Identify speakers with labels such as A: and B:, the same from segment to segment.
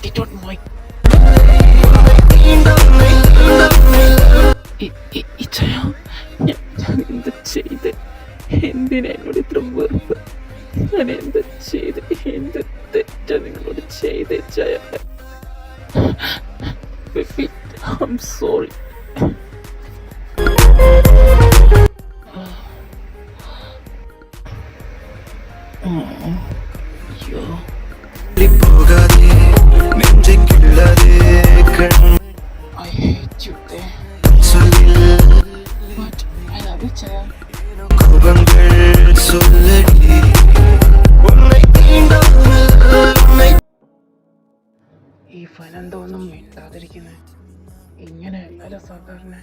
A: Get out my... ഇച്ചയ ഞാൻ എന്ത് ചെയ്ത്? എന്തിനാ എന്നോട് ഇത്ര വെറുപ്പ്? ഞാൻ എന്ത് ചെയ്ത്? എന്ത് തെറ്റാ നിങ്ങളോട് ചെയ്ത് ഇച്ചയ? I'm sorry. I hate you there. But I love you, Chaya. ഈ ഫലന്തോന്നും മിണ്ടാതിരിക്കുന്നത് ഇങ്ങനെയല്ലല്ലോ സാധാരണ.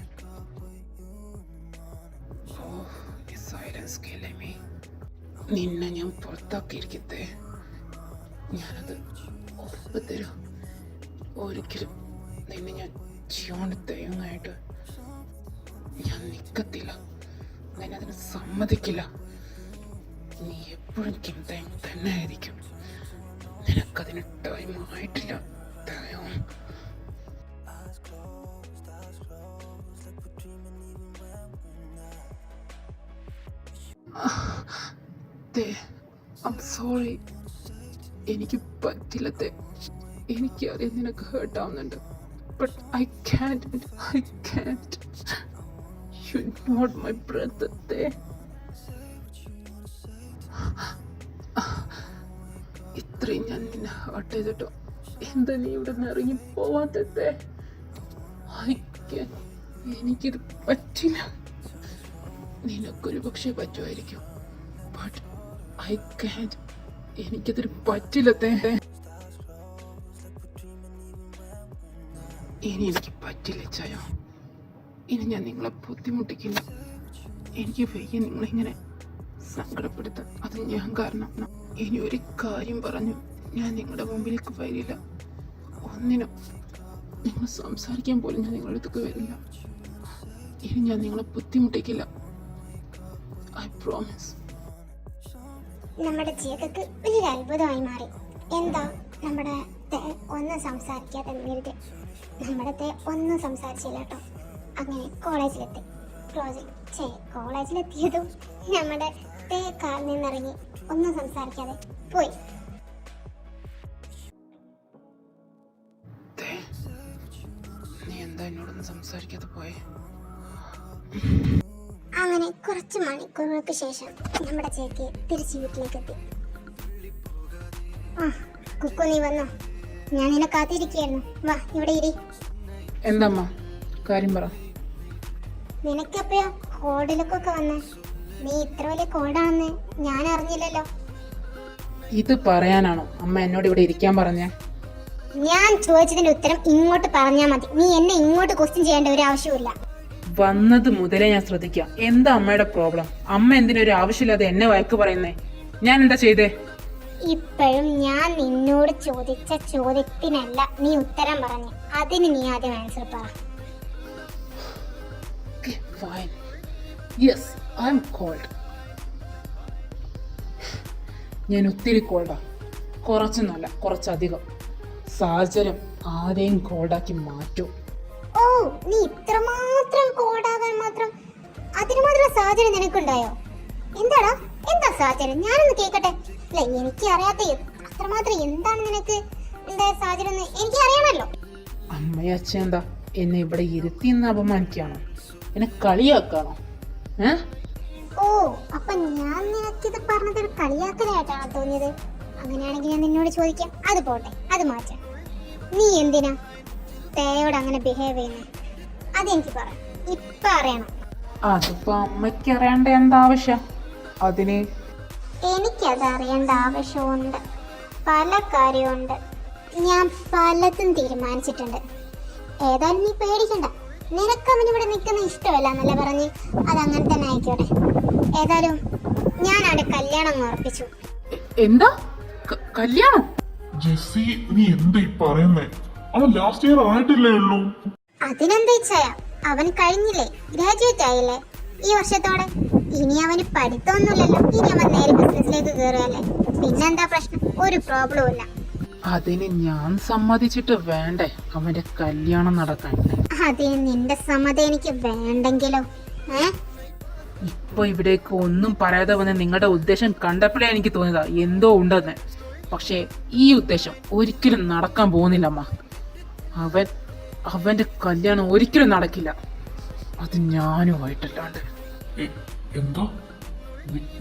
A: Silence killing me. നിന്നെ ഞാൻ പുറത്താക്കിയിരിക്കത്തെ. ഞാനത് ഉറപ്പ് തരാം. ഒരിക്കലും നിന്നെ ഞാൻ ജീവന് തേങ്ങായിട്ട് ഞാൻ നിൽക്കത്തില്ല. ഞാൻ അതിന് സമ്മതിക്കില്ല. നീ എപ്പോഴും കിന്തയും തന്നെ ആയിരിക്കും. നിനക്കതിന് ടൈം ആയിട്ടില്ല. I'm sorry. എനിക്ക് പറ്റില്ലത്തെ. എനിക്കറിയാം നിനക്ക് ഹേർട്ട് ആവുന്നുണ്ട്. But I can't. You're not my brother there. ഇത്രയും ഞാൻ നിന്നെ ഹേർട്ട് ചെയ്തിട്ടോ എന്താ നീ ഇവിടെ നിന്ന് ഇറങ്ങി പോവാത്തത്തെ? എനിക്കിത് പറ്റില്ല. നിനക്കൊരു പക്ഷേ പറ്റുമായിരിക്കും. But I can't. എനിക്കതിന് പറ്റില്ലത്തെ. ഇനി എനിക്ക് പറ്റില്ല ചായ. ഇനി ഞാൻ നിങ്ങളെ ബുദ്ധിമുട്ടിക്കില്ല. എനിക്ക് വയ്യ നിങ്ങളിങ്ങനെ സങ്കടപ്പെടുത്താൻ. അത് ഞാൻ കാരണം. ഇനി ഒരു കാര്യം പറഞ്ഞു ഞാൻ നിങ്ങളുടെ മുമ്പിലേക്ക് വരില്ല. ഒന്നിനും നിങ്ങൾ സംസാരിക്കാൻ പോലും ഞാൻ നിങ്ങളുടെ അടുത്തേക്ക് വരില്ല. ഇനി ഞാൻ നിങ്ങളെ ബുദ്ധിമുട്ടിക്കില്ല. I promise.
B: നമ്മുടെ ജീവിതത്തിൽ വലിയൊരു അത്ഭുതമായി മാറി. എന്താ നമ്മുടെ ഒന്നും സംസാരിക്കാതെ നിന്നിട്ട് നമ്മുടെ ഒന്നും സംസാരിച്ചില്ല കേട്ടോ. അങ്ങനെ കോളേജിലെത്തി. കോളേജിലെത്തിയതും നമ്മുടെ കാറിൽ നിന്നിറങ്ങി ഒന്നും സംസാരിക്കാതെ പോയി.
A: നീ എന്താ എന്നോടൊന്നും സംസാരിക്കാതെ പോയെ?
B: അങ്ങനെ കുറച്ച് മണിക്കൂറുകൾക്ക് ശേഷം നമ്മുടെ ചേച്ചി തിരിച്ച് വീട്ടിലേക്ക് എത്തി. കുക്കു നീ വന്നോ? ഞാൻ നിന്നെ കാത്തിരിക്കുകയായിരുന്നു. വാ ഇവിടെ ഇരി.
A: എന്താ കാര്യം പറ.
B: നിനക്കപ്പോ കോഡിലൊക്കെ വന്നേ? നീ ഇത്ര വലിയ കോഡാണെന്ന് ഞാൻ അറിഞ്ഞില്ലല്ലോ.
A: ഇത് പറയാനാണോ അമ്മ എന്നോട് ഇവിടെ ഇരിക്കാൻ പറഞ്ഞേ?
B: ഞാൻ ചോദിച്ചതിന്റെ ഉത്തരം ഇങ്ങോട്ട് പറഞ്ഞാൽ മതി. നീ എന്നെ ഇങ്ങോട്ട് ക്വസ്റ്റ്യൻ ചെയ്യേണ്ട ഒരു ആവശ്യമില്ല.
A: വന്നത് മുതലേ ഞാൻ ശ്രദ്ധിക്കാം. എന്താ അമ്മയുടെ പ്രോബ്ലം? അമ്മ എന്തിനൊരു ആവശ്യമില്ലാതെ എന്നെ വഴക്ക് പറയുന്നേ? ഞാൻ എന്താ ചെയ്തേ?
B: ഇപ്പോഴും ഞാൻ നിന്നോട് ചോദിച്ച ചോദ്യത്തിനല്ല നീ ഉത്തരം പറഞ്ഞു. അതിന് നീ ആദ്യം ആൻസർ പറ.
A: Fine. Yes, I'm cold. ഞാൻ ഒത്തിരി കോൾഡാ. കുറച്ചൊന്നുമല്ല, കുറച്ചധികം. സാഹചര്യം ആരെയും കോൾഡാക്കി മാറ്റും.
B: ഓ, നീ ഇത്രമാത്രം കോൾഡാകാൻ മാത്രം അതിന് മാത്രം സാഹചര്യം നിനക്കുണ്ടായോ? എന്താടാ, എന്താ സാഹചര്യം? ഞാനൊന്ന് കേൾക്കട്ടെ. അല്ല, എനിക്ക് അറിയാത്ത അത്രമാത്രം എന്താണ് നിനക്ക് ഉണ്ടായ സാഹചര്യം എന്ന് എനിക്ക് അറിയണമല്ലോ.
A: അമ്മയും അച്ഛൻ എന്താ എന്നെ ഇവിടെ ഇരുത്തി എന്ന് അപമാനിക്കാണോ? എന്നെ കളിയാക്കാണോ?
B: ഓ, അപ്പൊ ഞാൻ നിനക്കിത് പറഞ്ഞതൊരു കളിയാക്കലായിട്ടാണോ തോന്നിയത്? അങ്ങനെയാണെങ്കിൽ ഞാൻ നിന്നോട് ചോദിക്കാം. അത് പോട്ടെ, അത് മാറ്റാം. നീ എന്തിനാ തേയോട് അങ്ങനെ ബിഹേവ് ചെയ്യുന്നത്? അതെനിക്ക് പറ, ഇപ്പൊ അറിയണം.
A: അതിപ്പോ അമ്മയ്ക്ക് അറിയേണ്ട എന്താ ആവശ്യം? അതിന്
B: എനിക്കത് അറിയേണ്ട ആവശ്യമുണ്ട്. പല കാര്യമുണ്ട്. ഞാൻ പലതും തീരുമാനിച്ചിട്ടുണ്ട്. ഏതായാലും നീ പേടിക്കണ്ട. നിനക്ക് അവനിവിടെ നിൽക്കുന്ന ഇഷ്ടമല്ല എന്നല്ല പറഞ്ഞ്. അതങ്ങനെ തന്നെ ആയിക്കോട്ടെ. ഏതായാലും ഞാൻ അവിടെ കല്യാണം ഉറപ്പിച്ചു.
A: എന്താ കല്യാണം?
C: ജെസ്സി, നീ എന്താ പറയുന്നേ? അവൻ ലാസ്റ്റ് ഇയർ ആയിട്ടില്ലേ ഉള്ളൂ.
B: അതിനെന്താ ഇച്ഛായ? അവൻ കഴിഞ്ഞില്ലേ, ഗ്രാജുവേറ്റ് ആയില്ലേ ഈ വർഷത്തോടെ. ഇനി അവന് പഠിത്തമൊന്നുമില്ലല്ലോ. ഇനി അവൻ നേരെ ബിസിനസ്സിലേക്ക് കയറുകയല്ലേ. പിന്നെന്താ പ്രശ്നം? ഒരു പ്രോബ്ലവും ഇല്ല.
A: അതിന് ഞാൻ സമ്മതിച്ചിട്ട് വേണ്ടേ അവന്റെ കല്യാണം നടക്കാൻ?
B: അതിന് നിന്റെ സമ്മതം എനിക്ക് വേണ്ടെങ്കിലോ?
A: ഇപ്പൊ ഇവിടേക്ക് ഒന്നും പറയാതെ വന്ന് നിങ്ങളുടെ ഉദ്ദേശം കണ്ടപ്പോഴേ എനിക്ക് തോന്നിയതാ എന്തോ ഉണ്ടെന്ന്. പക്ഷേ ഈ ഉദ്ദേശം ഒരിക്കലും നടക്കാൻ പോകുന്നില്ല അമ്മ. അവന്റെ കല്യാണം ഒരിക്കലും നടക്കില്ല, അത് ഞാനുമായിട്ടല്ലാണ്ട്.
C: എന്താ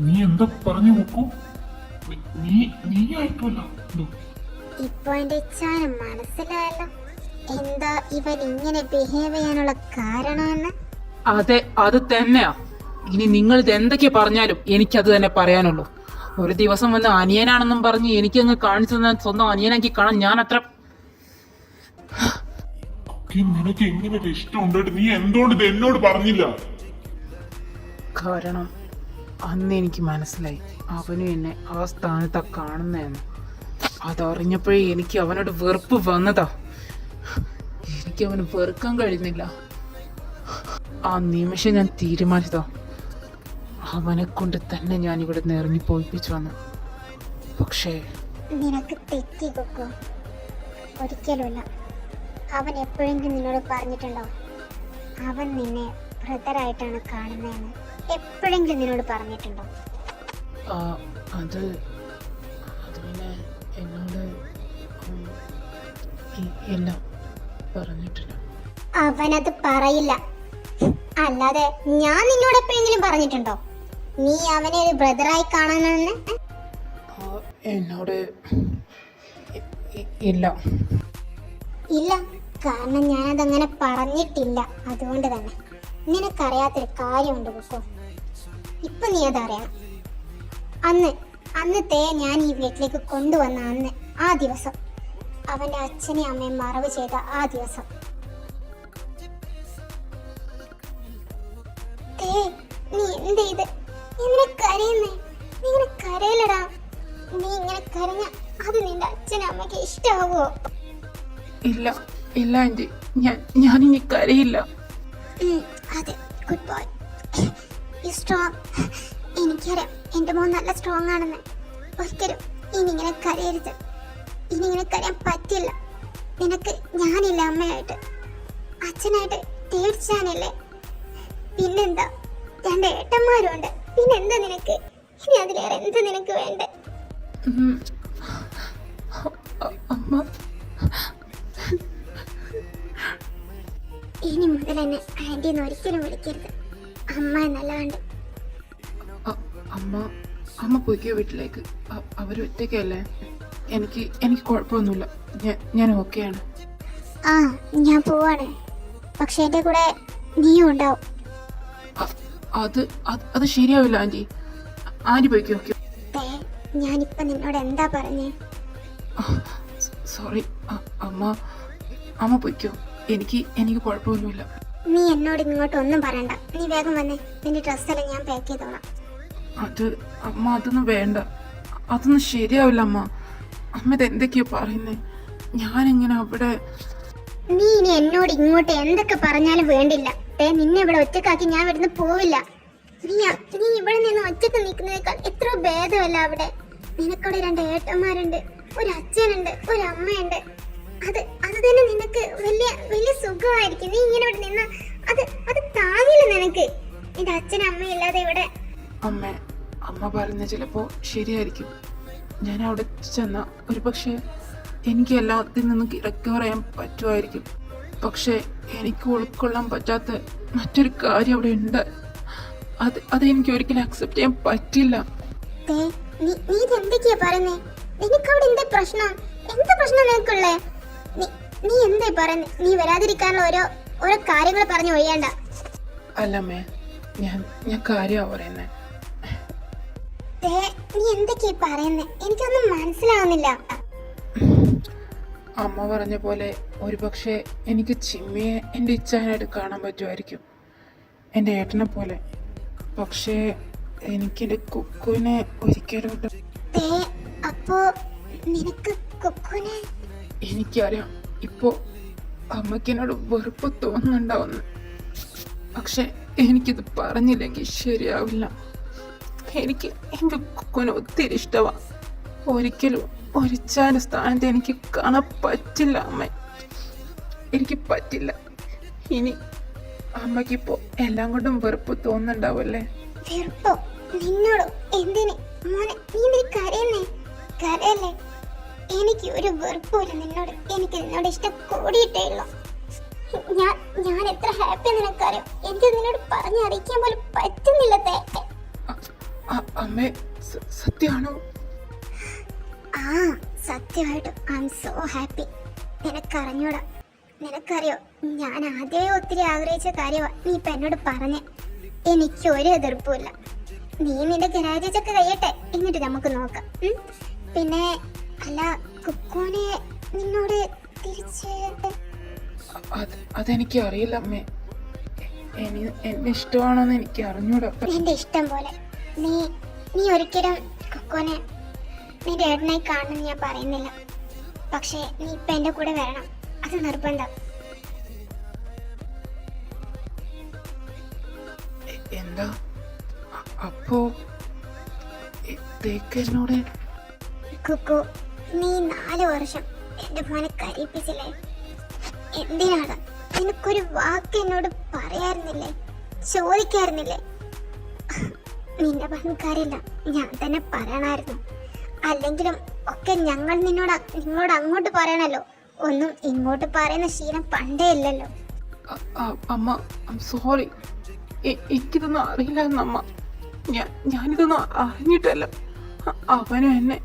C: നീ എന്താ പറഞ്ഞു നോക്കൂ? നീ ആയിട്ടല്ല.
B: ഇപ്പൊ എന്റെ ഇച്ഛാനും മനസ്സിലായല്ലോ എന്താ ഇവൻ ഇങ്ങനെ ബിഹേവ് ചെയ്യാനുള്ള കാരണമെന്ന്.
A: അതെ, അത് തന്നെയാ. ഇനി നിങ്ങൾ ഇത് എന്തൊക്കെ പറഞ്ഞാലും എനിക്കത് തന്നെ പറയാനുള്ളൂ. ഒരു ദിവസം വന്ന് അനിയനാണെന്നും പറഞ്ഞ് എനിക്കങ്ങ് കാണിച്ചു തന്നാൽ സ്വന്തം അനിയനാക്കി കാണാൻ ഞാൻ അത്ര.
C: നിനക്ക് എങ്ങനെ ഇഷ്ടം ഉണ്ടായിട്ട് നീ എന്തുകൊണ്ട് ഇത് എന്നോട് പറഞ്ഞില്ല?
A: കാരണം അന്ന് എനിക്ക് മനസ്സിലായി അവനും എന്നെ ആ സ്ഥാനത്താ കാണുന്നതെന്ന്. അതറിഞ്ഞപ്പോഴേ എനിക്ക് അവനോട് വെറുപ്പ് വന്നതാ. എനിക്ക് അവന് വെറുക്കാൻ കഴിയുന്നില്ല. ആ നിമിഷം ഞാൻ തീരുമാനിച്ചതാ അവനെ കൊണ്ട് തന്നെ ഞാൻ ഇവിടെ നിന്ന് ഇറങ്ങിപ്പോയിപ്പിച്ചു വന്നു. പക്ഷേ
B: നിനക്ക് തെറ്റി കൊക്കോ, ഒരിക്കലുമില്ല. അവൻ എപ്പോഴെങ്കിലും നിന്നോട് പറഞ്ഞിട്ടുണ്ടോ അവൻ നിന്നെ ബ്രദറായിട്ടാണ് കാണുന്നതെന്ന്? എപ്പോഴെങ്കിലും നിന്നോട് പറഞ്ഞിട്ടുണ്ടോ?
A: അത് പിന്നെ എന്നോട് ഇല്ല, പറഞ്ഞിട്ടില്ല.
B: അവനത് പറയില്ല. അല്ലാതെ ഞാൻ നിന്നോട് എപ്പോഴെങ്കിലും പറഞ്ഞിട്ടുണ്ടോ നീ അവനെ ഒരു ബ്രദറായി കാണണമെന്ന്?
A: എന്നോട് ഇല്ല.
B: ഇല്ല, കാരണം ഞാനതങ്ങനെ പറഞ്ഞിട്ടില്ല. അതുകൊണ്ട് തന്നെ നിനക്കറിയാത്തൊരു കാര്യമുണ്ട് കൊക്കോ. ഇപ്പൊ നീ അതറിയണം. അന്നത്തെ ഞാൻ ഈ വീട്ടിലേക്ക് കൊണ്ടുവന്ന ആ ദിവസം, അവന്റെ അച്ഛനെയും അമ്മയും മറവ് ചെയ്ത ആ ദിവസം, നീ എന്ത് ചെയ്ത് ഇങ്ങനെ കരയുന്നേ? നീ ഇങ്ങനെ കരയില്ലടാ. നീ ഇങ്ങനെ കരഞ്ഞ അത് നിന്റെ അച്ഛനും അമ്മയ്ക്ക് ഇഷ്ടാവോ?
A: ഇല്ല ആന്റി, ഞാനിനി കരയില്ല.
B: അതെ, ഗുഡ് ബോയ്, യു സ്ട്രോങ്. എനിക്കറിയാം എന്റെ മോൻ നല്ല സ്ട്രോങ് ആണെന്ന്. ഒരിക്കലും ഇനി ഇങ്ങനെ കരയരുത്. ഇനി ഇങ്ങനെ കരയാൻ പറ്റില്ല. നിനക്ക് ഞാനില്ല അമ്മയായിട്ട്, അച്ഛനായിട്ട് തീർച്ചയാനില്ലേ? പിന്നെന്താ, 2 ഏട്ടന്മാരും ഉണ്ട്. പിന്നെന്താ നിനക്ക്? ഇനി അതിലേറെ എന്താ നിനക്ക് വേണ്ടേ?
A: അമ്മ,
B: ഇനി മുതൽ എന്നെ ആന്റി എന്ന് ഒരിക്കലും വിളിക്കരുത്. അമ്മ എന്നല്ലാണ്ട്.
A: അമ്മ പോയിക്കോ വീട്ടിലേക്ക്. അവരൊറ്റയ്ക്കല്ലേ. എനിക്ക് കുഴപ്പമൊന്നുമില്ല. ഞാൻ ഓക്കെയാണ്.
B: ആ, ഞാൻ പോവാണ്. പക്ഷെ എന്റെ കൂടെ നീയും ഉണ്ടാവും.
A: അത് ശരിയാവില്ല ആന്റി. ആന്റി പോയിക്കോ.
B: ഞാനിപ്പോ നിന്നോട് എന്താ പറഞ്ഞേ?
A: സോറി അമ്മ പോയിക്കോ. എനിക്ക് കുഴപ്പമൊന്നുമില്ല.
B: നീ എന്നോട് ഇങ്ങോട്ട് ഒന്നും പറയണ്ട. നീ വേഗം വന്നേ. നിന്റെ ഡ്രസ്സെല്ലാം ഞാൻ പാക്ക് ചെയ്തോളാം.
A: അമ്മ അതൊന്നും വേണ്ട. അതൊന്നും ശരിയാവില്ല അമ്മ. അമ്മ ഇത് എന്തൊക്കെയാ പറയുന്നേ? ഞാനെങ്ങനെ അവിടെ?
B: നീ ഇനി എന്നോട് ഇങ്ങോട്ട് എന്തൊക്കെ പറഞ്ഞാലും വേണ്ടില്ല. നിന്നെ ഇവിടെ ഒറ്റക്കാക്കി ഞാൻ ഇവിടുന്ന് പോവില്ല. നീ ഇവിടെ നിന്ന് ഒറ്റക്ക് നിൽക്കുന്നതിനേക്കാൾ എത്ര ഭേദമല്ല അവിടെ. നിനക്കവിടെ 2 ഏട്ടന്മാരുണ്ട്, ഒരു അച്ഛനുണ്ട്, ഒരു അമ്മയുണ്ട്. അത് തന്നെ നിനക്ക് വലിയ സുഖമായിരിക്കും. നീ ഇങ്ങനെ ഇവിടെ നിന്ന അത് താങ്ങില്ല നിനക്ക്. നിന്റെ അച്ഛനും അമ്മയും ഇല്ലാതെ ഇവിടെ.
A: അമ്മ പറയുന്ന ചിലപ്പോ ശരിയായിരിക്കും. ഞാൻ അവിടെ ചെന്ന ഒരു പക്ഷേ എനിക്ക് എല്ലാത്തിൽ നിന്നും റിക്കവർ ചെയ്യാൻ പറ്റുമായിരിക്കും. പക്ഷെ എനിക്ക് ഉൾക്കൊള്ളാൻ പറ്റാത്ത മറ്റൊരു കാര്യം അവിടെ ഉണ്ട്. അതെനിക്ക് ഒരിക്കലും അക്സെപ്റ്റ് ചെയ്യാൻ പറ്റില്ല.
B: നീ എന്തൊക്കെയാ പറയുന്നേ? നിനക്കവിടെ എന്താ പ്രശ്നം? എന്താ പ്രശ്നം നിനക്കുള്ളേ? നീ എന്താ പറയുന്നേ? നീ വരാതിരിക്കാനുള്ള ഓരോ കാര്യങ്ങൾ പറഞ്ഞു ഒഴിയണ്ട.
A: അല്ലമ്മേ, ഞാൻ കാര്യമാ പറയുന്നേ.
B: നീ എന്തൊക്കെയാ പറയുന്നേ? എനിക്കൊന്നും മനസ്സിലാവുന്നില്ല.
A: അമ്മ പറഞ്ഞ പോലെ ഒരുപക്ഷെ എനിക്ക് ചിമ്മിയെ എൻ്റെ ഇച്ഛാനായിട്ട് കാണാൻ പറ്റുമായിരിക്കും, എൻ്റെ ഏട്ടനെ പോലെ. പക്ഷേ എനിക്കെൻ്റെ കുക്കുവിനെ ഒരിക്കലും.
B: അപ്പോ നിനക്ക് കുക്കുവിനെ?
A: എനിക്കറിയാം ഇപ്പോൾ അമ്മയ്ക്ക് എന്നോട് വെറുപ്പ് തോന്നുന്നുണ്ടാവുന്നു. പക്ഷെ എനിക്കിത് പറഞ്ഞില്ലെങ്കിൽ ശരിയാവില്ല. എനിക്ക് എൻ്റെ കുക്കുവിനെ ഒത്തിരി ഇഷ്ടമാണ്. ഒരിക്കലും ഒരിച്ചാൻ്റെ സ്ഥാനത്ത് എനിക്ക് കാണാൻ പറ്റില്ല അമ്മ. എനിക്ക് പറ്റില്ല. ഇനി അമ്മയ്ക്കിപ്പോ എല്ലാം കൊണ്ടും വെറുപ്പ് തോന്നുന്നുണ്ടാവല്ലേ?
B: വെറുപ്പോ? നിന്നോടോ? എന്തിന് മോനെ? നീ എന്തിന് കരയുന്നേ? കരയല്ലേ? എനിക്ക് ഒരു വെറുപ്പില്ല നിന്നോട്. എനിക്ക് നിന്നോട് ഇഷ്ടം കൂടിയിട്ടേ ഉള്ളൂ. ഞാൻ എത്ര ഹാപ്പി നിനക്കറിയാം. എനിക്ക് നിന്നോട് പറഞ്ഞറിയിക്കാൻ പോലും പറ്റുന്നില്ല.
A: അമ്മേ, സത്യമാണോ?
B: ആ, സത്യമായിട്ടും ഐ എം സോ ഹാപ്പി. നിനക്കറിഞ്ഞൂടാ? നിനക്കറിയോ, ഞാൻ ആദ്യമേ ഒത്തിരി ആഗ്രഹിച്ച കാര്യമാണ് നീ ഇപ്പൊ എന്നോട് പറഞ്ഞേ. എനിക്ക് ഒരു എതിർപ്പുമില്ല. നീ നിന്റെ ഗരാജൊക്കെ കഴിയട്ടെ, എന്നിട്ട് നമുക്ക് നോക്കാം. പിന്നെ അല്ല, കുക്കുവിനെ നിന്നോട് തിരിച്ച്
A: അതെനിക്ക് അറിയില്ല അമ്മേ. എന്നെ ഇഷ്ടമാണോന്ന് എനിക്ക് അറിഞ്ഞൂടാ.
B: നിന്റെ ഇഷ്ടം പോലെ. നീ ഒരിക്കലും കുക്കുവിനെ നിന്റെ ഏട്ടനായി കാണണമെന്ന് ഞാൻ പറയുന്നില്ല. പക്ഷേ നീ ഇപ്പൊ എന്റെ കൂടെ വരണം, അത് നിർബന്ധം.
A: എന്താ അപ്പോ എന്നോട്?
B: കുക്കു, നീ 4 വർഷം എന്റെ മോനെ കരയിപ്പിച്ചില്ലേ? എന്തിനാണ്? നിനക്കൊരു വാക്ക് എന്നോട് പറയാറുന്നില്ലേ? ചോദിക്കാറുന്നില്ലേ? നിന്റെ പങ്കാരില്ല, ഞാൻ തന്നെ പറയണായിരുന്നു. അല്ലെങ്കിലും ഒക്കെ ഞങ്ങൾ നിന്നോട് അങ്ങോട്ട് പറയണല്ലോ. ഒന്നും ഇങ്ങോട്ട് പറയുന്ന ശീലം പണ്ടേ ഇല്ലല്ലോ.
A: അമ്മ, സോറി. എനിക്കിതൊന്നും അറിയില്ലായിരുന്നു അമ്മ. ഞാനിതൊന്നും അറിഞ്ഞിട്ടല്ല. അവനും എന്നെ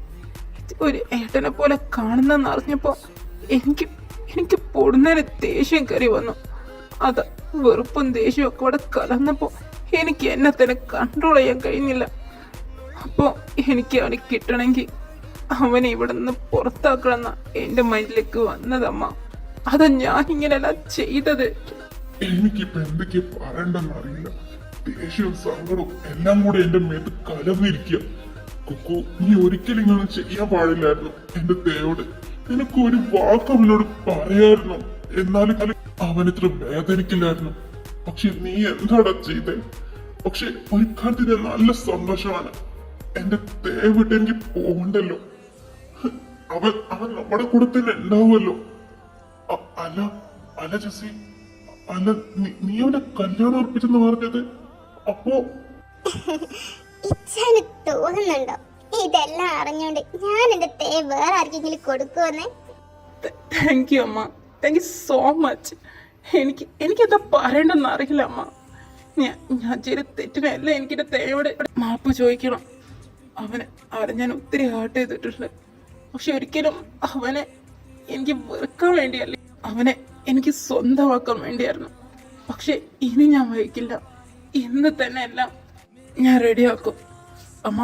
A: ഒരു ഏട്ടനെ പോലെ കാണുന്നെന്ന് അറിഞ്ഞപ്പോ എനിക്ക് പൊടുന്നേരെ ദേഷ്യം കയറി വന്നു. അത് വെറുപ്പും ദേഷ്യവും ഒക്കെ കൂടെ കലർന്നപ്പോ എനിക്ക് എന്നെ തന്നെ കൺട്രോൾ ചെയ്യാൻ കഴിഞ്ഞില്ല. അപ്പോ എനിക്ക് അവന് കിട്ടണമെങ്കിൽ അവനെ ഇവിടെ നിന്ന് പുറത്താക്കണമെന്ന എന്റെ മൈൻഡിലേക്ക് വന്നതമ്മ. അതാ ഞാൻ ഇങ്ങനെയല്ല ചെയ്തത്.
C: എനിക്കിപ്പോ എന്തൊക്കെ പറയണ്ടെന്ന് അറിയില്ല. ദേഷ്യവും സങ്കടവും എല്ലാം കൂടെ എന്റെ മേത്ത് കലർന്നിരിക്കുക. കുക്കു, നീ ഒരിക്കലും ഇങ്ങനെ ചെയ്യാൻ പാടില്ലായിരുന്നു. എന്റെ തേയോട് നിനക്ക് ഒരു വാക്ക് അവനോട് പറയായിരുന്നു. എന്നാലും അവനിത്ര വേദനിക്കില്ലായിരുന്നു. പക്ഷെ നീ എന്താടാ ചെയ്തേ? പക്ഷെ ഒരു കാര്യത്തിന് നല്ല സന്തോഷമാണ്. എന്റെ തേവിട്ട് എനിക്ക് പോകണ്ടല്ലോ. അവൻ നമ്മുടെ കൂടെ തന്നെ ഉണ്ടാവുമല്ലോ. അല്ല ജസി, അല്ല നീ അവനെ കല്യാണം ഉറപ്പിച്ചെന്ന് പറഞ്ഞത്? അപ്പോ
B: ഇച്ഛന് തോന്നുന്നുണ്ടോ ഇതെല്ലാം അറിഞ്ഞോണ്ട് ഞാൻ എന്റെ തേ വേറെ ആർക്കെങ്കിലും കൊടുക്കുമെന്ന്?
A: താങ്ക് യു അമ്മ, താങ്ക് യു സോ മച്ച്. എനിക്കെന്താ പറയണ്ടെന്ന് അറിയില്ല അമ്മ. ഞാൻ ചെയ്ത തെറ്റിനല്ല എനിക്കെന്റെ തേയോട് മാപ്പ് ചോദിക്കണം. അവനെ ഞാൻ ഒത്തിരി ഹേർട്ട് ചെയ്തിട്ടുണ്ട്. പക്ഷെ ഒരിക്കലും അവനെ എനിക്ക് വെറുക്കാൻ വേണ്ടിയല്ല, അവനെ എനിക്ക് സ്വന്തമാക്കാൻ വേണ്ടിയായിരുന്നു. പക്ഷെ ഇനി ഞാൻ വഹിക്കില്ല. ഇന്ന് തന്നെ എല്ലാം ഞാൻ റെഡിയാക്കും അമ്മ.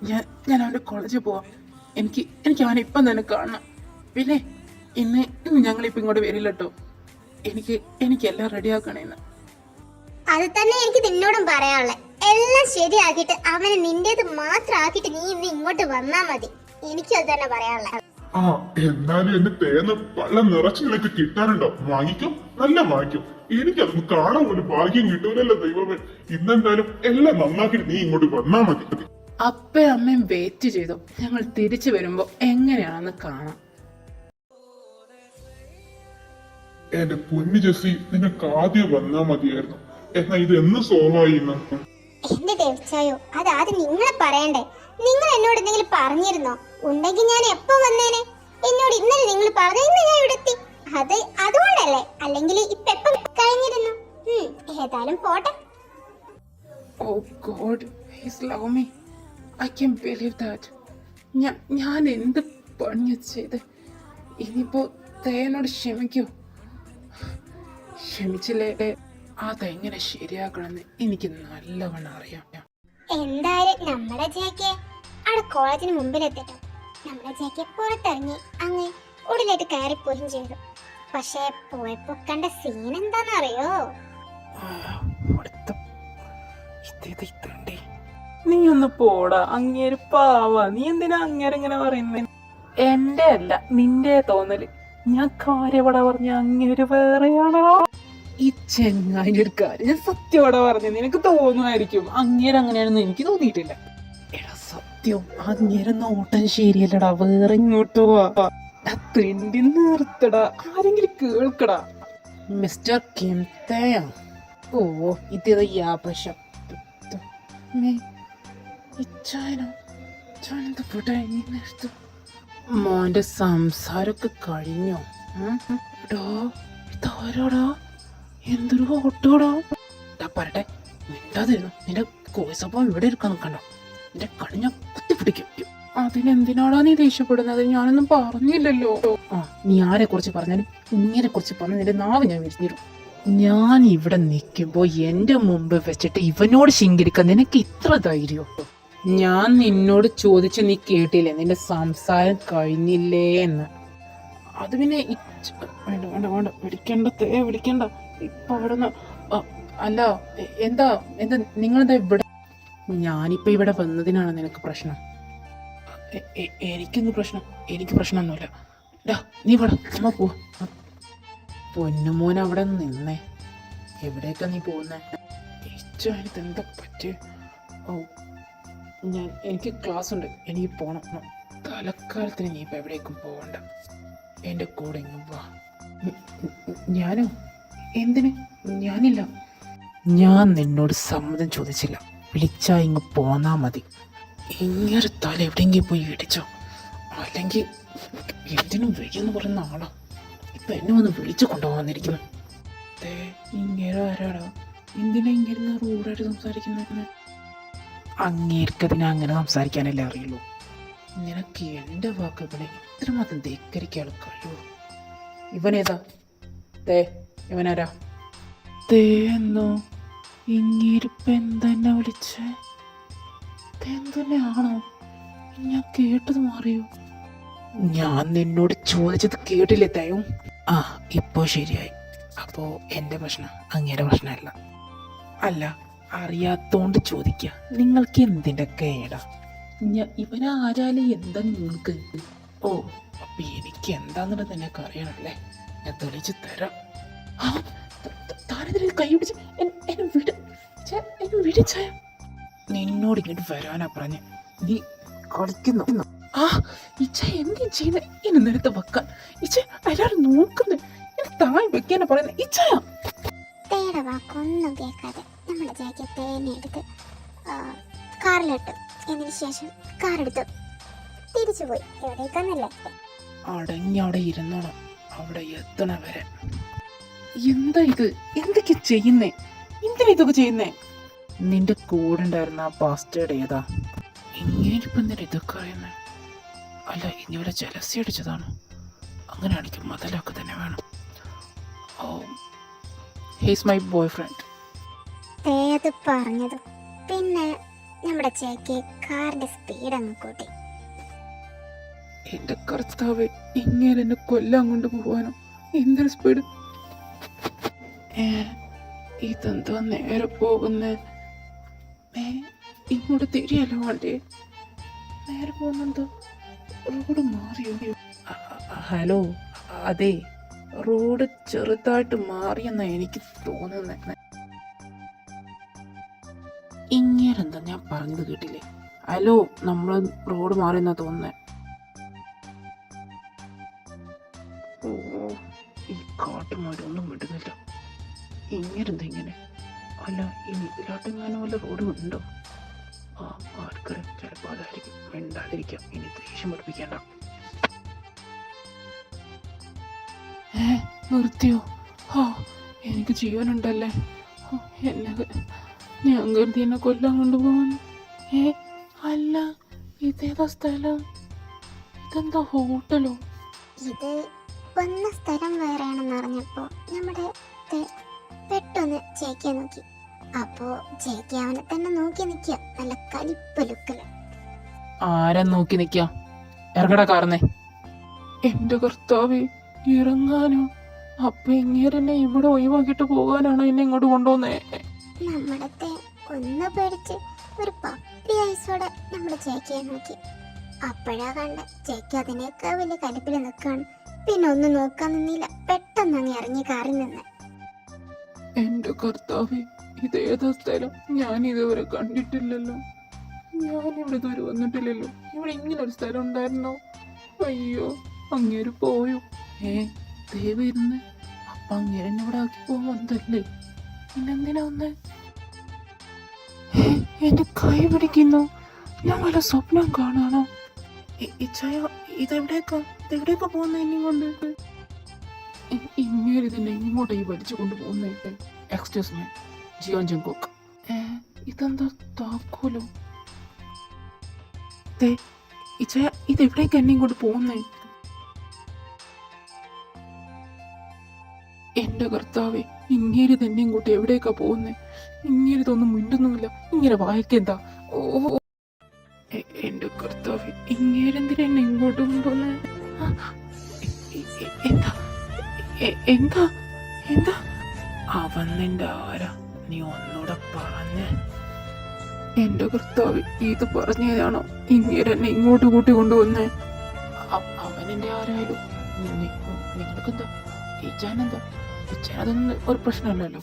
A: ഞാൻ അവൻ്റെ കോളേജിൽ പോവാം. എനിക്ക് അവനെ ഇപ്പം തന്നെ കാണണം. പിന്നെ ഇന്ന് ഞങ്ങളിപ്പോൾ ഇങ്ങോട്ട് വരില്ല കേട്ടോ. എനിക്കെല്ലാം റെഡിയാക്കണേന്ന്.
B: അത് തന്നെ എനിക്ക് നിന്നോടും പറയാനുള്ളത്. എല്ലാം ശരിയാക്കിയിട്ട് അവനെ നിന്റേത് മാത്രം ആക്കിയിട്ട് നീ ഇന്ന് ഇങ്ങോട്ട് വന്നാ മതി. എനിക്കും അത് തന്നെ പറയാനുള്ളത്.
C: ആ, എന്നാലും എന്റെ തേന്ന് പല നിറച്ചിലൊക്കെ കിട്ടാനുണ്ടോ? വാങ്ങിക്കും, നല്ല വാങ്ങിക്കും. എനിക്കതൊന്ന് കാണാൻ പോലും ഭാഗ്യം കിട്ടൂലല്ലോ ദൈവമേ. ഇന്നെന്തായാലും എല്ലാം നന്നാക്കിട്ട് നീ ഇങ്ങോട്ട് വന്നാ മതി.
A: അപ്പയും അമ്മയും വെയിറ്റ് ചെയ്തു. ഞങ്ങൾ തിരിച്ചു വരുമ്പോ എങ്ങനെയാണെന്ന് കാണാം.
C: എന്റെ പൊന്നു ജെസ്സി, നിനക്ക് ആദ്യം വന്നാ മതിയായിരുന്നു. എന്നാ ഇത് എന്ന് സോൾവായി?
B: എന്റെ ദേവച്ചായോ, അത് ആദ്യം നിങ്ങളെ പറയണ്ടേ? നിങ്ങൾ എന്നോട് എന്തെങ്കിലും പറഞ്ഞിരുന്നോ? ഉണ്ടെങ്കിൽ ഞാൻ എപ്പോ വന്നേനെ? എന്നോട് ഇന്നലെ നിങ്ങൾ പറഞ്ഞു, ഇന്ന് ഞാൻ ഇവിടെ എത്തി. അതുകൊണ്ടല്ലേ, അല്ലെങ്കിൽ ഇപ്പൊ എപ്പം കഴിഞ്ഞിരുന്നു. ഏതായാലും പോട്ടെ.
A: Oh God, he's love me. I can't believe that. ഞാൻ എന്ത് പണിയാ ചെയ്ത്? ഇനിയിപ്പോ തേനോട് ക്ഷമിക്കോ? ക്ഷമിച്ചില്ലേ അതെങ്ങനെ ശരിയാക്കണമെന്ന് എനിക്ക് നല്ലവണ്ണം അറിയാം.
B: എന്തായാലും നമ്മുടെ ജേക്കെ അവിടെ കോളേജിന് മുമ്പിലെത്തിട്ടോ. നമ്മുടെ ജേക്കെ പുറത്തിറങ്ങി അങ്ങ് ഉടലായിട്ട് കയറിപ്പോയും ചെയ്തു. പക്ഷെ പോയപ്പോ കണ്ട സീൻ എന്താണെന്നറിയോ?
A: നീ ഒന്ന് പോടാ, അങ്ങേര് പാവാ. നീ എന്തിനാ അങ്ങേരെങ്ങനെ പറയുന്നേ? എന്റെ അല്ല നിന്റെ തോന്നല്. ഞാൻ കാര്യവട പറഞ്ഞ അങ്ങേര് വേറെയാണോ? ഈ ചെങ്ങായിന്റെ ഒരു കാര്യം ഞാൻ സത്യവട പറഞ്ഞ നിനക്ക് തോന്നുമായിരിക്കും. അങ്ങേര് അങ്ങനെയാണെന്ന് എനിക്ക് തോന്നിയിട്ടില്ല. എടാ നിർത്തിയോ? അങ്ങനെ നോട്ടം ശരിയല്ലടാ, വേറെ ഇങ്ങോട്ട് പോവാ. തിണ്ടി നിർത്തടാ, ആരെങ്കിലും കേൾക്കടാ. മിസ്റ്റർ കിംതയ. ഓ ഇത് യാപശം. മോന്റെ സംസാരമൊക്കെ കഴിഞ്ഞോ? ഇതാരോടാ? എന്തൊരു ഓട്ടോടാ? പറട്ടെ, മിണ്ടാതിരുന്നു. നിന്റെ കോഴ്സപ്പം ഇവിടെ ഇരിക്കാൻ നിൽക്കണ്ടോ? നിന്റെ കണിഞ്ഞ കുത്തിപ്പിടിക്കും. അതിനെന്തിനാടാ നീ ദേഷ്യപ്പെടുന്നത്? ഞാനൊന്നും പറഞ്ഞില്ലല്ലോ. ആ, നീ ആരെ കുറിച്ച് പറഞ്ഞാലും ഇങ്ങനെ കുറിച്ച് പറഞ്ഞ നിന്റെ നാവ് ഞാൻ വിരിഞ്ഞിരും. ഞാൻ ഇവിടെ നിൽക്കുമ്പോ എന്റെ മുമ്പ് വെച്ചിട്ട് ഇവനോട് ശിങ്കരിക്കാൻ നിനക്ക് ഇത്ര ധൈര്യോ? ഞാൻ നിന്നോട് ചോദിച്ച് നീ കേട്ടില്ലേ നിന്റെ സംസാരം കഴിഞ്ഞില്ലേ എന്ന്? അത് പിന്നെ വേണ്ട വേണ്ട വേണ്ട, വിളിക്കണ്ട ഇപ്പൊ അവിടുന്ന്. അല്ല, എന്താ എന്താ നിങ്ങളെന്താ ഇവിടെ? ഞാനിപ്പോ ഇവിടെ വന്നതിനാണ് നിനക്ക് പ്രശ്നം? എനിക്കൊന്നും പ്രശ്നം? എനിക്ക് പ്രശ്നമൊന്നുമില്ല. നീ വേണം അമ്മ പോവാ. പൊന്നുമോൻ അവിടെ നിന്നേ. എവിടേക്കാ നീ പോകുന്നേ? എന്താ പറ്റേ? ഓ, എനിക്ക് ക്ലാസ് ഉണ്ട്, എനിക്ക് പോണം. തലക്കാലത്തിന് നീ ഇപ്പൊ എവിടേക്കും പോകണ്ട, എന്റെ കൂടെ ഇങ്ങ് വാ. ഞാനോ? എന്തിന്? ഞാനില്ല. ഞാൻ നിന്നോട് സമ്മതം ചോദിച്ചില്ല, വിളിച്ചാ ഇങ്ങ് പോന്നാ മതി. ഇങ്ങനെ തല എവിടെയെങ്കിലും പോയി ഇടിച്ചോ, അല്ലെങ്കിൽ എന്തിനും വയ്യെന്ന് പറയുന്ന ആളാ ഇപ്പൊ എന്നെ വന്ന് വിളിച്ചു കൊണ്ടുപോകാന്നിരിക്കുന്നു. ഇങ്ങനെ ആരാടാ? എന്തിനാ ഇങ്ങനെ റൂഡായിട്ട് സംസാരിക്കുന്നത്? അങ്ങേർക്കതിനെ അങ്ങനെ സംസാരിക്കാനല്ലേ അറിയുള്ളൂ. നിനക്ക് എന്റെ വാക്കുകളെ ഇത്രമാത്രം ധിക്കരിക്കാൻ കഴിയുമോ? ഇവനേതാ? ഇവനാരാ? എന്നോ ഇങ്ങിരിപ്പ് എന്തെന്നെ വിളിച്ചേ? തന്നെയാണോ? ഞാൻ കേട്ടത് മാറിയോ? ഞാൻ നിന്നോട് ചോദിച്ചത് കേട്ടില്ലേ തയും? ആ, ഇപ്പോ ശരിയായി. അപ്പോ എന്റെ പ്രശ്നം അങ്ങേരെ പ്രശ്നമല്ല. അല്ല, അറിയാത്തോണ്ട് ചോദിക്ക, നിങ്ങൾക്ക് എന്തിന്റെ കേടാ? ഇവനാരാലും എന്താ നിങ്ങൾക്ക്? ഓ, അപ്പൊ എനിക്ക് എന്താന്നുള്ളത് നിനക്ക് അറിയണല്ലേ? ഞാൻ തെളിച്ച് തരാം. താനെതിരെ കൈ പിടിച്ച് എന്നെ വിടിച്ചായ? നിന്നോട് ഇങ്ങോട്ട് വരാനാ പറഞ്ഞ് നീ കളിക്കുന്നു. ആ, ഇച്ച എന്തും ചെയ്യുന്ന ഇനി നിരത്ത് വെക്കാൻ? ഇച്ച എല്ലാരും നോക്കുന്നു, താഴെ വെക്കാനാ പറയുന്നത്. ഇച്ചയാ
B: തേയുടെ വാക്കൊന്നും കേൾക്കാതെ നമ്മുടെ ജയക്ക് തേനെ എടുത്ത് കാറിലിട്ടു. എന്നതിന് ശേഷം കാറെടുത്തു തിരിച്ചുപോയി. എവിടേക്കാന്നല്ലേ?
A: അടങ്ങി അവിടെ ഇരുന്നോണം, അവിടെ എത്തണ വരെ. എന്താ ഇത്? എന്തൊക്കെ ചെയ്യുന്നേ? എന്തിനാ ഇതൊക്കെ ചെയ്യുന്നേ? നിന്റെ കൂടെ ഉണ്ടായിരുന്ന ആ പാസ്റ്റേഡ് ഏതാ? ഇങ്ങനെയിപ്പം എന്തിനാ ഇതൊക്കെ അറിയുന്നേ? അല്ല, ഇനി വല്ല ജലസി അടിച്ചതാണോ? അങ്ങനെയാണെങ്കിൽ മതലൊക്കെ തന്നെ വേണം. ഓ, ഹീസ് മൈ ബോയ് ഫ്രണ്ട്.
B: അത് പറഞ്ഞത് പിന്നെ നമ്മുടെ ചേക്ക് കാറിന്റെ സ്പീഡ് അങ്ങ് കൂട്ടി.
A: എന്റെ കർത്താവ്, ഇങ്ങനെ എന്നെ കൊല്ലാൻ കൊണ്ട് പോവാനോ? എന്തൊരു സ്പീഡ്! ഇതെന്താ നേരെ പോകുന്നേ? ഇങ്ങോട്ട് തിരിയല്ലോ വേണ്ടേ? നേരെ പോകുന്നെന്തോ? റോഡ് മാറിയോ? ഹലോ, അതെ, റോഡ് ചെറുതായിട്ട് മാറിയെന്നാ എനിക്ക് തോന്നുന്നേ. ഇങ്ങനെന്താ ഞാൻ പറഞ്ഞത് കേട്ടില്ലേ? ഹലോ, നമ്മള് റോഡ് മാറിയെന്നാ തോന്നുന്നേ. ഓ, ഈ കാട്ടുമാരൊന്നും വിടുന്നില്ല. ഇങ്ങനെന്താ ഇങ്ങനെ? അല്ല, ഇനി ഇതിലാട്ടെങ്ങാനും വല്ല റോഡ് ഉണ്ടോ? ആ, ആർക്കറിയാം, ചിലപ്പോൾ അതായിരിക്കും. മിണ്ടാതിരിക്കാം, ഇനി ദേഷ്യം പഠിപ്പിക്കേണ്ട. നിർത്തിയോ? ആ, എനിക്ക് ജീവനുണ്ടല്ലേ? ഞാൻ കരുതി എന്നെ കൊല്ലാൻ കൊണ്ടുപോകാൻ. അല്ല, ഇതേതാ സ്ഥലം? ഇതെന്താ ഹോട്ടലോ?
B: ഇത് വന്ന സ്ഥലം വേറെയാണെന്ന് അറിഞ്ഞപ്പോ നമ്മുടെ പെട്ടെന്ന് ചേക്കിയെ നോക്കി. അപ്പോ ചേക്കി അവനെ തന്നെ നോക്കി നിക്കുക, നല്ല കലിപ്പ് ലുക്കില്.
A: ആരെ നോക്കി നിക്ക? ഇറങ്ങടാ കാർന്നേ. എന്റെ കർത്താവേ, ഇറങ്ങാനോ? അപ്പൊ ഇങ്ങനെ ഇവിടെ ഒഴിവാക്കിട്ട് പോകാനാണോ എന്നെ ഇങ്ങോട്ട് കൊണ്ടുവന്നേ?
B: നമ്മടത്തെ ഒന്ന് പേടിച്ച് ഒരു പപ്പി ഐസോടെ നമ്മുടെ ചേക്കിയെ നോക്കി. അപ്പോഴാ കണ്ട ചേക്കി അതിനേക്കാൾ വലിയ കലിപ്പിൽ നിൽക്കാണ്. പിന്നെ ഒന്നും നോക്കാൻ നിന്നില്ല, പെട്ടെന്ന് അങ്ങ് ഇറങ്ങി കാറിൽ നിന്ന്.
A: എന്റെ കർത്താവേ, ഇതേതാ സ്ഥലം? ഞാൻ ഇതുവരെ കണ്ടിട്ടില്ലല്ലോ. ഞാനിവിടെ ഇതുവരെ വന്നിട്ടില്ലല്ലോ. ഇവിടെ ഇങ്ങനെ ഒരു സ്ഥലം ഉണ്ടായിരുന്നോ? അയ്യോ, അങ്ങേര് പോയോ? ദൈവരുന്ന് അപ്പൊ അങ്ങേരെന്നെ ഇവിടെ ആക്കി പോകാൻ വന്നതല്ലേ? പിന്നെന്തിനാ വന്നേ? എന്റെ കൈ പിടിക്കുന്നു. ഞാൻ വല്ല സ്വപ്നം കാണാണോ? ഇച്ചയ ഇതെവിടേക്കാ പോകുന്ന എന്നെ കൊണ്ട്? ഇങ്ങനെ തന്നെ ഇങ്ങോട്ടേ വലിച്ചു കൊണ്ടുപോകുന്നേ. Excuse me, ജിയോൻ ജങ്കോക്ക്. ഇതെന്താ താക്കോലോ? ഇച്ചയ ഇതെവിടേക്കാ എന്നെ ഇങ്ങോട്ട് പോകുന്നേ? എന്റെ കർത്താവേ, ഇങ്ങേര് തന്നെ ഇങ്ങോട്ട് എവിടേക്കാ പോകുന്നേ? ഇങ്ങേരിതൊന്നും മിണ്ടുന്നുമില്ല. ഇങ്ങനെ വായിക്കെന്താ? ഓ, എന്റെ കർത്താവേ, ഇങ്ങേരെന്തിനാ എന്നെ ഇങ്ങോട്ട് കൊണ്ടുവന്നേ? എന്താ എന്താ എന്താ അവൻ നിന്റെ ആരാ? നീ ഒന്നൂടെ പറഞ്ഞേ. എന്റെ കർത്താവ്, ഇത് പറഞ്ഞതാണോ ഇങ്ങേരെന്നെ ഇങ്ങോട്ട് കൂട്ടി കൊണ്ടുവന്നേ? അവനെന്റെ ആരായാലും നിങ്ങൾക്കെന്താ? ഇച്ചാനെന്താ? ഇച്ചാനതൊന്നും ഒരു പ്രശ്നമല്ലല്ലോ.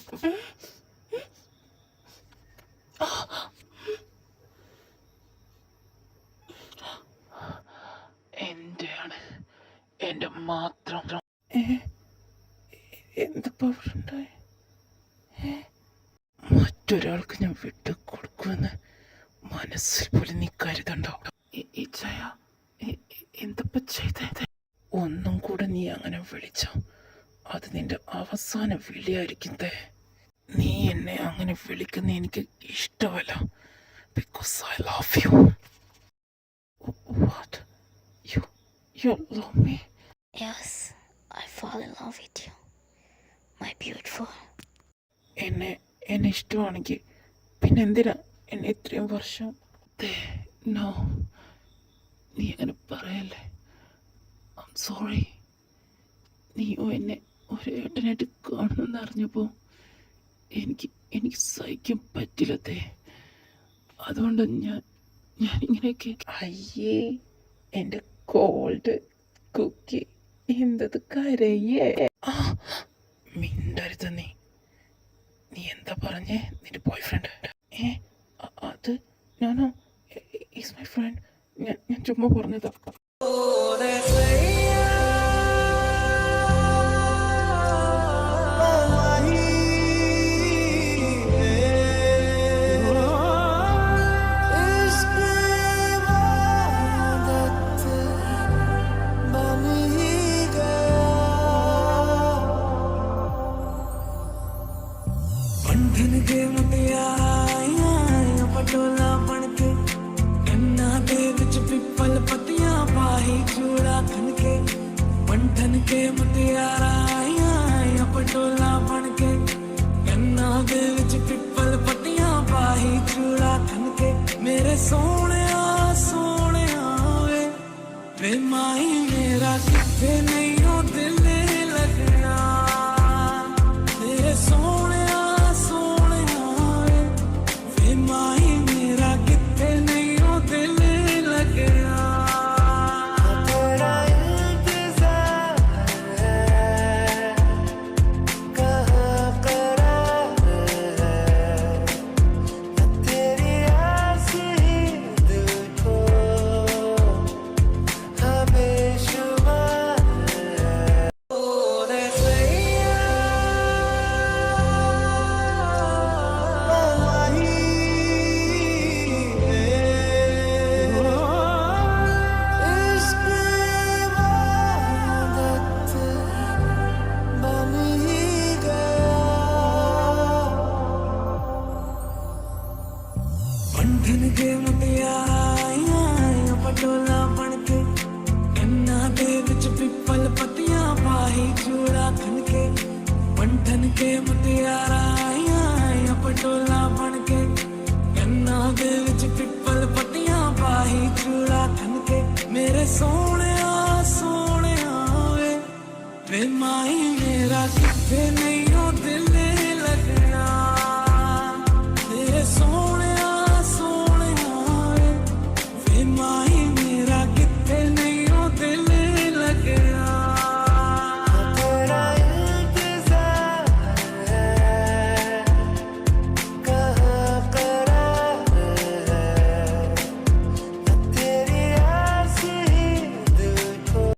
A: എന്റെയാണ്, എന്റെ മാത്രം. എന്തപ്പോ ഉണ്ടായി? മറ്റൊരാൾക്ക് ഞാൻ വിട്ടു കൊടുക്കുമെന്ന് മനസ്സിൽ പോലും നീ കരുതണ്ടോ? ഇച്ചയ, എന്തപ്പോ ചെയ്തേ? ഒന്നും കൂടെ നീ അങ്ങനെ വിളിച്ചോ, അത് നിന്റെ അവസാന വിളിയായിരിക്കുന്നേ. നീ എന്നെ അങ്ങനെ വിളിക്കുന്ന എനിക്ക് ഇഷ്ടമല്ല. Because I love you. What? You love me?
D: Yes, I fall in love with you, my beautiful.
A: എന്നെ ഇഷ്ടമാണെങ്കിൽ പിന്നെ എന്തിനാ എന്നെ ഇത്രയും വർഷം? നോ, നീ അങ്ങനെ പറയല്ലേ. I am sorry. നീയോ എന്നെ ഒരു ഏട്ടനായിട്ട് കാണുമെന്ന് അറിഞ്ഞപ്പോൾ എനിക്ക് സഹിക്കാൻ പറ്റില്ലത്തേ. അതുകൊണ്ട് ഞാനിങ്ങനെയൊക്കെ. അയ്യേ, എൻ്റെ കോൾഡ് കുക്കി എന്തത് കരയേ? മിണ്ടരുത്. നീ എന്താ പറഞ്ഞേ? നിന്റെ ബോയ് ഫ്രണ്ട്? അത് ഞാനോ? Is my friend. ഞാൻ ചുമ്മാ പറഞ്ഞതാ.
E: मेरे सोने वे वे माही मेरा किथे नहीं हो दिल लगना। मेरे सोने वे वे माही मेरा किथे नहीं हो दिल लगना। तेरा इंतजार है, कहाँ करार है, तेरी आस ही दिल को बेशुमार है। ओ रे सैया माही इश्क इबादत बन ही गया। बंधन के मुटियाइयां पटोला बन के कन्ना दे विच पिपल पत्तियां पाही चूड़ा खन के। बंधन के मुटियाइयां पटोला बन के कन्ना दे विच पिपल पत्तियां पाही चूड़ा खन के। मेरे सोने वे वे माही मेरा किथे नहीं